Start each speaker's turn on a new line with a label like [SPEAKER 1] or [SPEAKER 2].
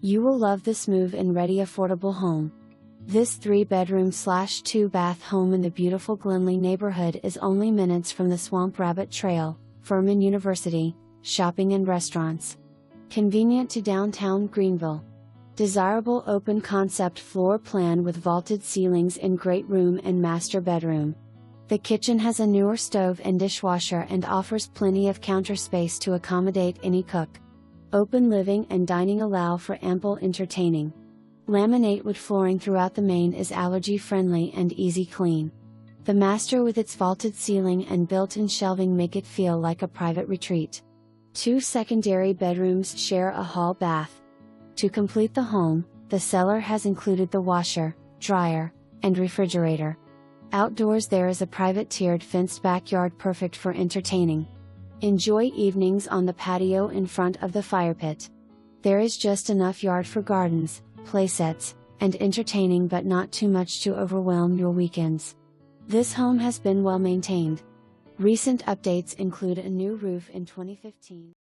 [SPEAKER 1] You will love this move-in ready affordable home. This 3-bedroom/2-bath home in the beautiful Glenlea neighborhood is only minutes from the Swamp Rabbit Trail, Furman University, shopping and restaurants. Convenient to downtown Greenville. Desirable open concept floor plan with vaulted ceilings in great room and master bedroom. The kitchen has a newer stove and dishwasher and offers plenty of counter space to accommodate any cook. Open living and dining allow for ample entertaining. Laminate wood flooring throughout the main is allergy friendly and easy clean. The master with its vaulted ceiling and built-in shelving make it feel like a private retreat. 2 secondary bedrooms share a hall bath. To complete the home, the seller has included the washer, dryer, and refrigerator. Outdoors there is a private tiered fenced backyard perfect for entertaining. Enjoy evenings on the patio in front of the fire pit. There is just enough yard for gardens, playsets, and entertaining but not too much to overwhelm your weekends. This home has been well maintained. Recent updates include a new roof in 2015.